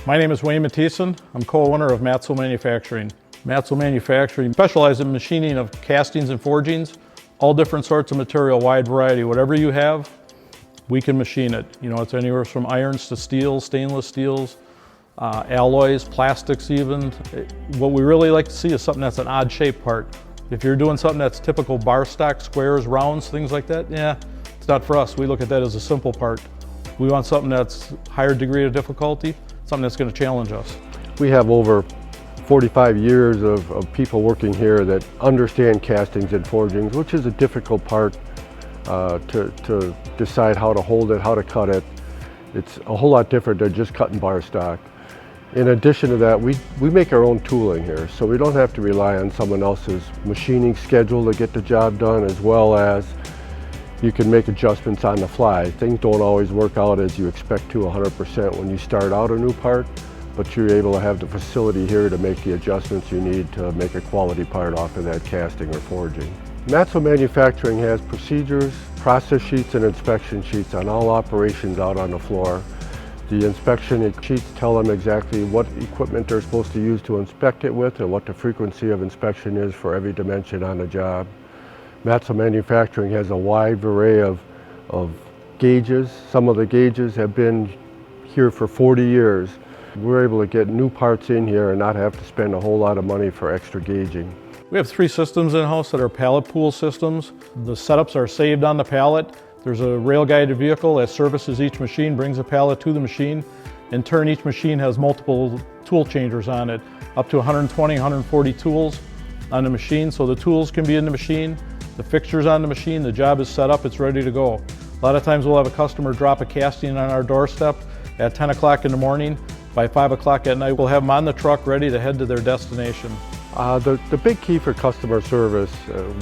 My name is Wayne Mattison. I'm co-owner of Matzel Manufacturing. Matzel Manufacturing specializes in machining of castings and forgings, all different sorts of material, wide variety. Whatever you have, we can machine it. You know, it's anywhere from irons to steels, stainless steels, alloys, plastics even. What we really like to see is something that's an odd shaped part. If you're doing something that's typical bar stock, squares, rounds, things like that, yeah, it's not for us. We look at that as a simple part. We want something that's higher degree of difficulty, something that's going to challenge us. We have over 45 years of people working here that understand castings and forgings, which is a difficult part to decide how to hold it, how to cut it. It's a whole lot different than just cutting bar stock. In addition to that, we make our own tooling here, so we don't have to rely on someone else's machining schedule to get the job done, as well as you can make adjustments on the fly. Things don't always work out as you expect to 100% when you start out a new part, but you're able to have the facility here to make the adjustments you need to make a quality part off of that casting or forging. Matzel Manufacturing has procedures, process sheets, and inspection sheets on all operations out on the floor. The inspection sheets tell them exactly what equipment they're supposed to use to inspect it with and what the frequency of inspection is for every dimension on the job. Matzel Manufacturing has a wide array of gauges. Some of the gauges have been here for 40 years. We're able to get new parts in here and not have to spend a whole lot of money for extra gauging. We have 3 systems in-house that are pallet pool systems. The setups are saved on the pallet. There's a rail-guided vehicle that services each machine, brings a pallet to the machine. In turn, each machine has multiple tool changers on it, up to 120, 140 tools on the machine. So the tools can be in the machine, the fixtures on the machine, the job is set up, it's ready to go. A lot of times we'll have a customer drop a casting on our doorstep at 10 o'clock in the morning. By 5 o'clock at night, we'll have them on the truck ready to head to their destination. The big key for customer service,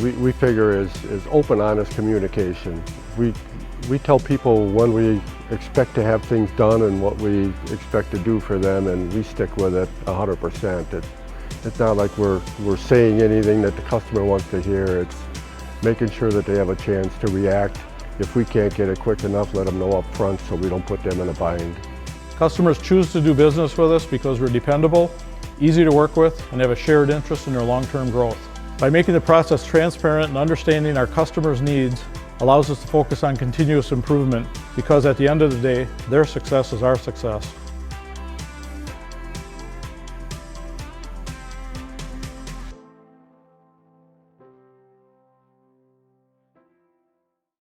we figure is open, honest communication. We tell people when we expect to have things done and what we expect to do for them, and we stick with it 100%. It's not like we're saying anything that the customer wants to hear. It's making sure that they have a chance to react. If we can't get it quick enough, let them know up front so we don't put them in a bind. Customers choose to do business with us because we're dependable, easy to work with, and have a shared interest in their long-term growth. By making the process transparent and understanding our customers' needs allows us to focus on continuous improvement, because at the end of the day, their success is our success.